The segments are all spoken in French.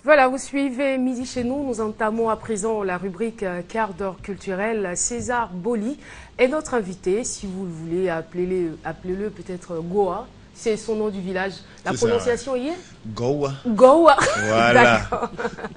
Voilà, vous suivez Midi chez nous. Nous entamons à présent la rubrique quart d'heure culturel. César Boli est notre invité. Si vous le voulez, appelez-le peut-être Goa. C'est son nom du village. La prononciation y est Goa. Goa. Voilà. D'accord.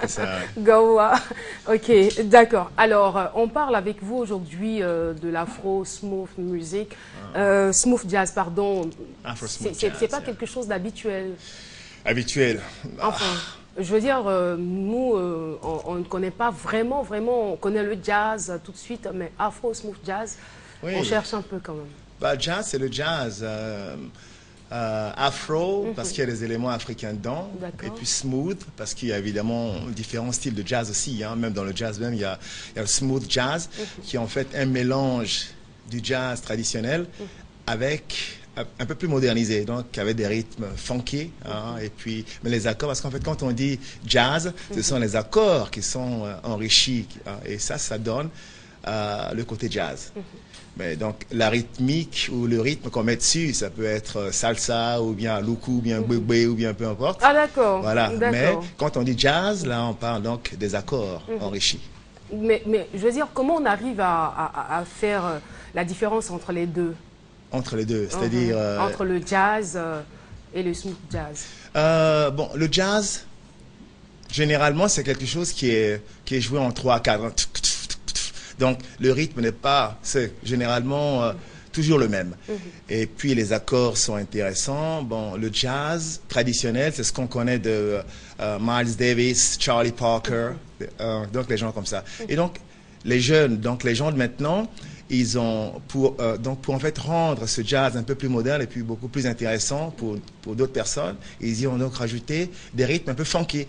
Ça. Goa. Ok, d'accord. Alors, on parle avec vous aujourd'hui de l'afro smooth music, smooth jazz, pardon. Afro smooth jazz. C'est pas quelque chose d'habituel. Habituel. Enfin, je veux dire, nous, on ne connaît pas vraiment, on connaît le jazz tout de suite, mais afro smooth jazz, Oui. on cherche un peu quand même. Bah, jazz, c'est le jazz. Afro, parce qu'il y a des éléments africains dedans. Et puis smooth, parce qu'il y a évidemment différents styles de jazz aussi. Hein. Même dans le jazz, il y a le smooth jazz, qui est en fait un mélange du jazz traditionnel avec un peu plus modernisé, donc avec des rythmes funky, hein, et puis mais les accords, parce qu'en fait quand on dit jazz, ce sont les accords qui sont enrichis, hein, et ça donne le côté jazz. Mais donc la rythmique ou le rythme qu'on met dessus, ça peut être salsa ou bien loukou ou bien bébé ou bien peu importe. Ah d'accord. Voilà. Mais quand on dit jazz, là on parle donc des accords enrichis. Mais je veux dire, comment on arrive à faire la différence entre les deux? Entre les deux, c'est-à-dire... entre le jazz et le smooth jazz. Bon, le jazz, généralement, c'est quelque chose qui est joué en 3-4. Donc, le rythme n'est pas... C'est généralement toujours le même. Et puis, les accords sont intéressants. Bon, le jazz traditionnel, c'est ce qu'on connaît de Miles Davis, Charlie Parker, donc les gens comme ça. Et donc, les jeunes, donc les gens de maintenant... Ils ont, pour en fait rendre ce jazz un peu plus moderne et puis beaucoup plus intéressant pour d'autres personnes, ils y ont donc rajouté des rythmes un peu funky,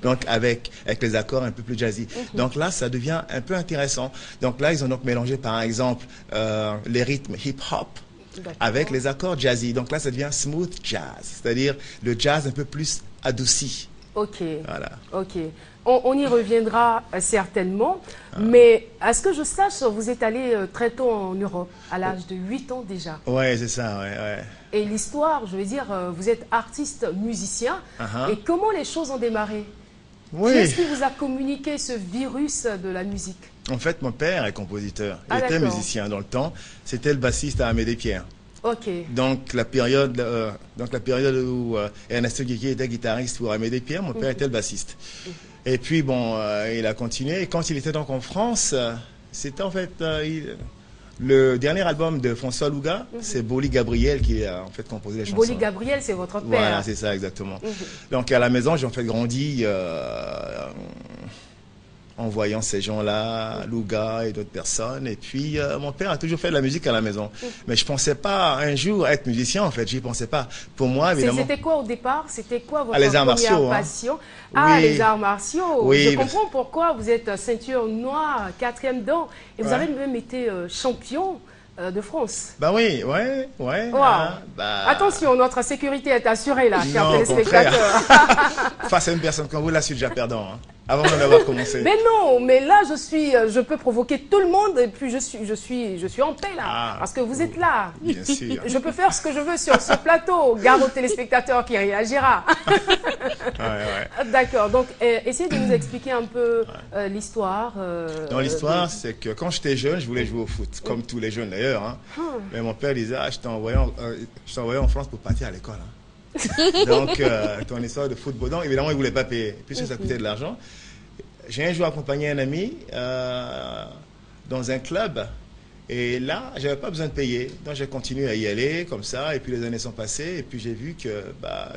donc avec les accords un peu plus jazzy. Donc là, ça devient un peu intéressant. Donc là, ils ont donc mélangé par exemple les rythmes hip-hop avec les accords jazzy. Donc là, ça devient smooth jazz, c'est-à-dire le jazz un peu plus adouci. Ok. Voilà. Ok. On y reviendra certainement, mais à ce que je sache, vous êtes allé très tôt en Europe, à l'âge de 8 ans déjà. Ouais, c'est ça, ouais. Et l'histoire, je veux dire, vous êtes artiste, musicien, et comment les choses ont démarré? Oui. Qui est-ce qui vous a communiqué ce virus de la musique? En fait, mon père est compositeur, il était musicien dans le temps, c'était le bassiste à Amédée Pierre. Ok. Donc la période où Ernesto Guigui était guitariste pour Amédée Pierre, mon père était le bassiste. Et puis bon, il a continué. Et quand il était donc en France, c'était en fait le dernier album de François Louga, c'est Boli Gabriel qui a en fait composé les chansons. Boli Gabriel, c'est votre père. Voilà, c'est ça exactement. Donc à la maison, j'ai en fait grandi en voyant ces gens-là, Louga et d'autres personnes. Et puis, mon père a toujours fait de la musique à la maison. Mais je ne pensais pas un jour être musicien, en fait. J'y pensais pas. Pour moi, évidemment... C'était quoi au départ? C'était quoi votre les arts première martiaux, passion? Oui. Les arts martiaux. Oui, je comprends pourquoi vous êtes ceinture noire, 4e dan. Et vous avez même été champion de France. Bah oui, ouais. Wow. Attention, notre sécurité est assurée là, chers téléspectateurs. Face à une personne comme vous, là, je suis déjà perdant. Hein. Avant de l'avoir commencé. Mais non, mais là, je peux provoquer tout le monde et puis je suis en paix là, parce que vous êtes là. Bien sûr. Je peux faire ce que je veux sur ce plateau. Garde au téléspectateur qui réagira. D'accord. Donc, essayez de nous expliker un peu l'histoire. Dans l'histoire, c'est que quand j'étais jeune, je voulais jouer au foot, comme tous les jeunes d'ailleurs. Hein. Mais mon père disait, je t'ai envoyé en France pour partir à l'école. Hein. Donc, ton histoire de football. Donc, évidemment, il ne voulait pas payer, puisque ça coûtait de l'argent. J'ai un jour accompagné un ami dans un club. Et là, je n'avais pas besoin de payer. Donc, j'ai continué à y aller comme ça. Et puis, les années sont passées. Et puis, j'ai vu que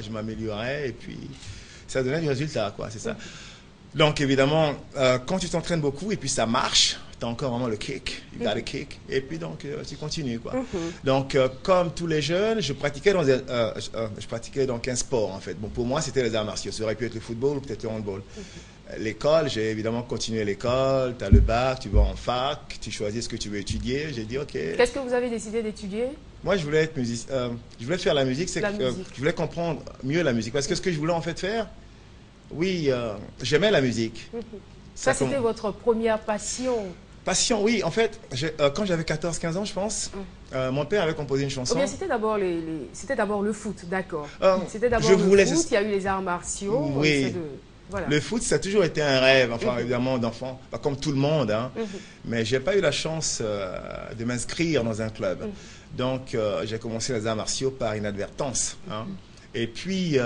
je m'améliorais. Et puis, ça donnait du résultat, quoi. C'est ça. Donc, évidemment, quand tu t'entraînes beaucoup et puis ça marche, tu as encore vraiment le kick, you got a kick, et puis donc tu continues, quoi. Donc, comme tous les jeunes, je pratiquais donc un sport, en fait. Bon, pour moi, c'était les arts martiaux. Ça aurait pu être le football ou peut-être le handball. L'école, j'ai évidemment continué l'école, tu as le bac, tu vas en fac, tu choisis ce que tu veux étudier. J'ai dit, OK. Qu'est-ce que vous avez décidé d'étudier? Moi, je voulais être musicien. Je voulais faire la musique, c'est que je voulais comprendre mieux la musique. Parce que ce que je voulais en fait faire, oui, j'aimais la musique. Ça, c'était votre première passion? Passion, oui. En fait, quand j'avais 14-15 ans, je pense, mon père avait composé une chanson. Ou bien c'était d'abord c'était d'abord le foot, d'accord. C'était d'abord foot, il y a eu les arts martiaux. Oui. Voilà. Le foot, ça a toujours été un rêve, enfin, évidemment, d'enfant, comme tout le monde. Hein. Mais je n'ai pas eu la chance de m'inscrire dans un club. Donc, j'ai commencé les arts martiaux par inadvertance. Hein. Et puis,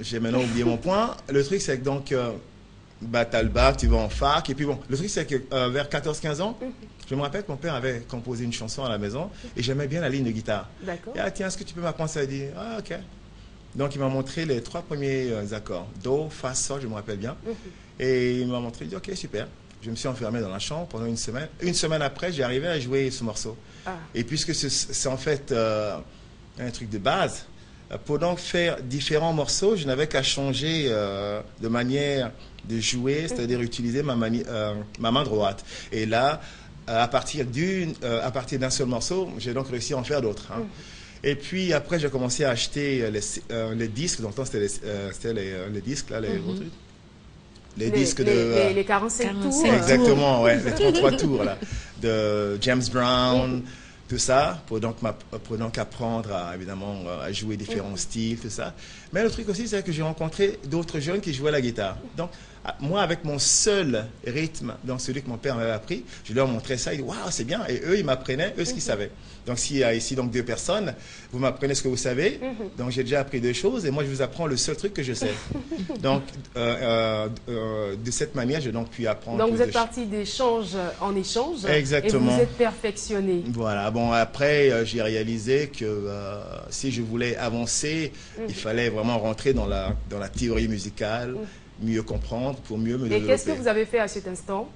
j'ai maintenant oublié mon point. Le truc, c'est que donc, t'as le bac, tu vas en fac. Et puis bon, le truc, c'est que vers 14-15 ans, je me rappelle que mon père avait composé une chanson à la maison et j'aimais bien la ligne de guitare. D'accord. Et tiens, est-ce que tu peux m'apprendre ça? Il dit, ah, ok. Donc, il m'a montré les 3 premiers accords. Do, fa, sol, je me rappelle bien. Et il m'a montré, il dit, ok, super. Je me suis enfermé dans la chambre pendant une semaine. Une semaine après, j'ai arrivé à jouer ce morceau. Et puisque c'est en fait un truc de base, pour donc faire différents morceaux, je n'avais qu'à changer de manière de jouer, c'est-à-dire utiliser ma main droite. Et là, à partir d'un seul morceau, j'ai donc réussi à en faire d'autres. Hein. Et puis après, j'ai commencé à acheter les disques. Dans le temps, c'était les disques, là, les disques de... Les 45 tours. Exactement, ouais, les 33 tours, là, de James Brown, tout ça, pour donc apprendre évidemment, à jouer différents styles, tout ça. Mais le truc aussi, c'est que j'ai rencontré d'autres jeunes qui jouaient la guitare. Donc, moi, avec mon seul rythme, dans celui que mon père m'avait appris, je leur montrais ça, ils disaient, waouh, c'est bien. Et eux, ils m'apprenaient, eux, ce qu'ils savaient. Donc, s'il y a ici donc 2 personnes, vous m'apprenez ce que vous savez. Donc, j'ai déjà appris 2 choses et moi, je vous apprends le seul truc que je sais. Donc, de cette manière, j'ai donc pu apprendre. Donc, vous êtes parti d'échange en échange. Exactement. Et vous êtes perfectionné. Voilà. Bon, après, j'ai réalisé que si je voulais avancer, il fallait vraiment rentrer dans la théorie musicale, mieux comprendre, pour mieux me développer. Et qu'est-ce que vous avez fait à cet instant?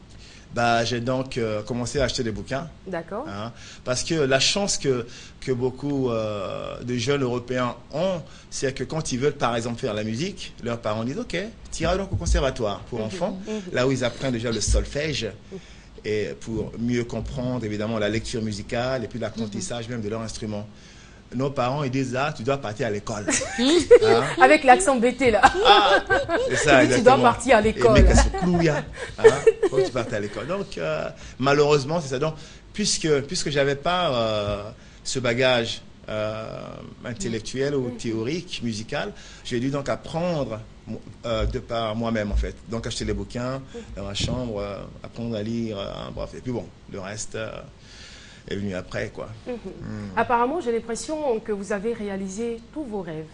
J'ai donc commencé à acheter des bouquins. D'accord. Hein, parce que la chance que beaucoup de jeunes Européens ont, c'est que quand ils veulent, par exemple, faire la musique, leurs parents disent, OK, tu iras donc au conservatoire pour enfants, là où ils apprennent déjà le solfège, et pour mieux comprendre, évidemment, la lecture musicale et puis l'apprentissage même de leur instrument. Nos parents, ils disent, ah, tu dois partir à l'école. Hein? Avec l'accent bêté, là. C'est ça, tu dois partir à l'école. Faut que tu partes à l'école. Donc, malheureusement, c'est ça. Donc, puisque je n'avais pas ce bagage intellectuel ou théorique, musical, j'ai dû donc apprendre de par moi-même, en fait. Donc, acheter les bouquins dans ma chambre, apprendre à lire, bref. Et puis bon, le reste... est venu après, quoi. Apparemment, j'ai l'impression que vous avez réalisé tous vos rêves.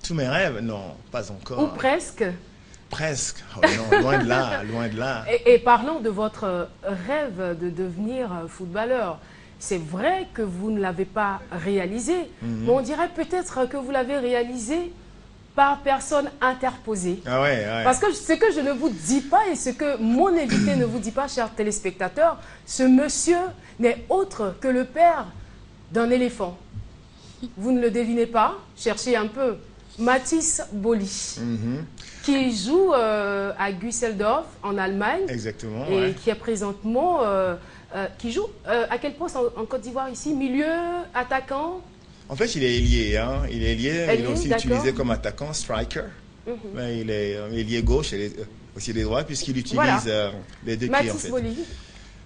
Tous mes rêves? Non, pas encore. Ou presque? Presque. Oh non, loin de là, loin de là. Et parlons de votre rêve de devenir footballeur. C'est vrai que vous ne l'avez pas réalisé, mais on dirait peut-être que vous l'avez réalisé par personne interposée. Ah ouais, ouais. Parce que ce que je ne vous dis pas et ce que mon invité ne vous dit pas, chers téléspectateurs, ce monsieur n'est autre que le père d'un éléphant. Vous ne le devinez pas? Cherchez un peu. Mathis Boli, qui joue à Düsseldorf en Allemagne. Exactement. Et qui est présentement... qui joue à quel poste en Côte d'Ivoire ici? Milieu, attaquant? En fait, il est ailier. Hein. Il est ailier. Il est aussi utilisé comme attaquant, striker. Mais il est ailier gauche et aussi les droits, puisqu'il utilise les deux pieds, en fait. Mathis Boli,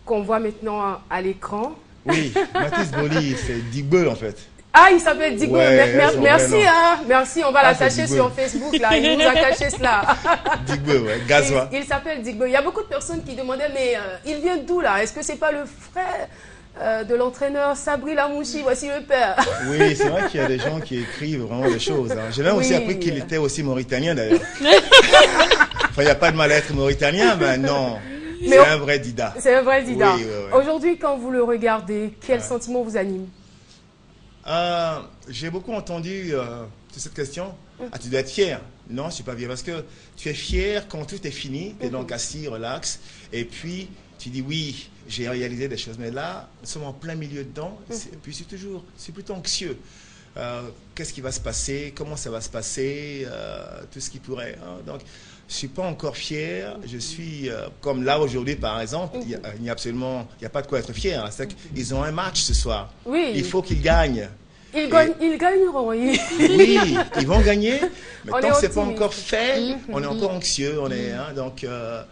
qu'on voit maintenant à l'écran. Oui, Mathis Boli, c'est Digbe, en fait. Ah, il s'appelle Digbe. Ouais, merci, hein. Merci, on va l'attacher sur Facebook, là. Il nous a caché cela. Digbe, ouais, Gazois. Il s'appelle Digbe. Il y a beaucoup de personnes qui demandaient, mais il vient d'où, là? Est-ce que c'est pas le frère de l'entraîneur Sabri Lamouchi? Voici le père. Oui, c'est vrai qu'il y a des gens qui écrivent vraiment des choses. Hein. J'ai même aussi appris qu'il était aussi mauritanien, d'ailleurs. Enfin, il n'y a pas de mal à être mauritanien, mais non. C'est un vrai Dida. C'est un vrai Dida. Oui, oui, oui. Aujourd'hui, quand vous le regardez, quel sentiment vous anime? J'ai beaucoup entendu cette question. Ah, tu dois être fier. Non, je ne suis pas fier. Parce que tu es fier quand tout est fini. Tu es donc assis, relax. Et puis, tu dis oui, j'ai réalisé des choses. Mais là, nous sommes en plein milieu dedans. Et puis, c'est plutôt anxieux. Qu'est-ce qui va se passer? Comment ça va se passer? Tout ce qui pourrait. Hein. Donc, je ne suis pas encore fier. Je suis comme là aujourd'hui, par exemple. Il n'y a pas de quoi être fier. Hein. Ils ont un match ce soir. Oui. Il faut qu'ils gagnent. Ils gagneront, oui. Oui, ils vont gagner, mais On tant est que ce n'est pas optimiste. encore fait, on est encore anxieux, on est, hein, donc je ne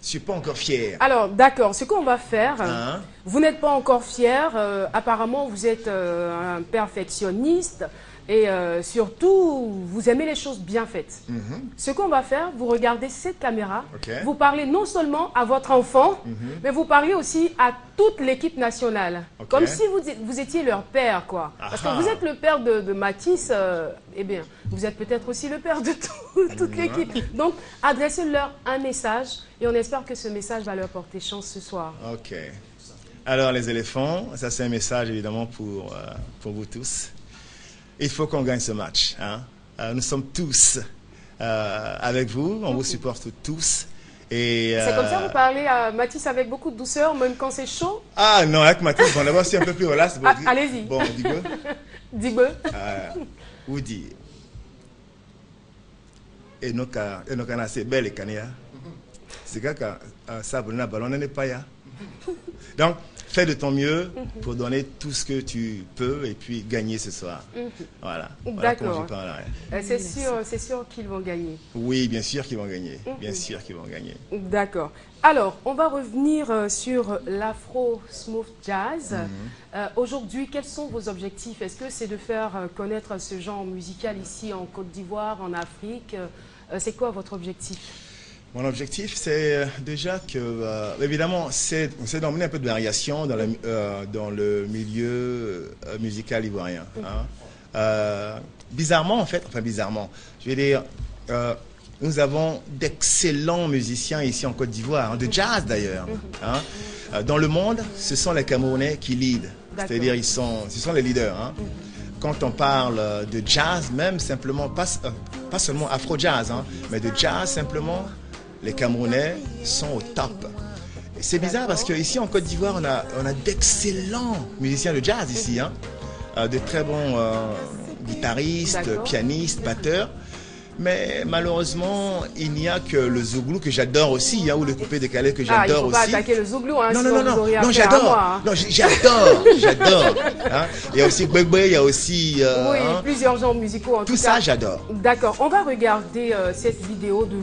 suis pas encore fier. Alors, d'accord, ce qu'on va faire, Hein? vous n'êtes pas encore fier, apparemment vous êtes un perfectionniste et surtout vous aimez les choses bien faites. Ce qu'on va faire, vous regardez cette caméra, Ok. vous parlez non seulement à votre enfant, mais vous parlez aussi à toute l'équipe nationale. Ok. Comme si vous étiez leur père, quoi. Parce que Aha. vous êtes le père de Mathis, eh bien, vous êtes peut-être aussi le père de toute l'équipe. Donc, adressez-leur un message et on espère que ce message va leur porter chance ce soir. Ok. Alors les éléphants, ça c'est un message évidemment pour vous tous. Il faut qu'on gagne ce match. Hein? Nous sommes tous avec vous, on vous supporte tous. Et, C'est comme ça que vous parlez à Mathis avec beaucoup de douceur, même quand c'est chaud. Ah non, avec Mathis, bon d'abord c'est un peu plus relax. Bon, Allez-y. Bon, dis-le. Dis-le. Ou dit. Et nos canards, c'est belle et canard. C'est quand ça, le ballon n'est pas là. Donc, fais de ton mieux pour donner tout ce que tu peux et puis gagner ce soir. Voilà. Voilà comment D'accord. je parle, ouais. C'est sûr qu'ils vont gagner. Oui, bien sûr qu'ils vont gagner. Bien sûr qu'ils vont gagner. D'accord. Alors, on va revenir sur l'Afro Smooth Jazz. Aujourd'hui, quels sont vos objectifs? Est-ce que c'est de faire connaître ce genre musical ici en Côte d'Ivoire, en Afrique? C'est quoi votre objectif? Mon objectif, c'est déjà que, évidemment, c'est d'emmener un peu de variation dans le milieu musical ivoirien. Hein. Bizarrement, en fait, enfin bizarrement, je vais dire, nous avons d'excellents musiciens ici en Côte d'Ivoire, hein, de jazz d'ailleurs. Hein. Dans le monde, ce sont les Camerounais qui lead, c'est-à-dire ce sont les leaders. Hein. Quand on parle de jazz, même simplement, pas seulement afro-jazz, hein, mais de jazz simplement, les Camerounais sont au top. Et c'est bizarre parce qu'ici en Côte d'Ivoire, on a d'excellents musiciens de jazz ici. Hein, de très bons guitaristes, pianistes, batteurs. Mais malheureusement, il n'y a que le zouglou que j'adore aussi, hein, ou le coupé décalé que j'adore aussi. Il ne faut pas attaquer le zouglou, hein, non, sinon non, vous auriez non, affaire à moi, hein. Non, j'adore. Hein. Il y a aussi Gbegbe, il y a aussi... oui, hein, plusieurs genres musicaux en tout cas. Tout ça, j'adore. D'accord, on va regarder cette vidéo de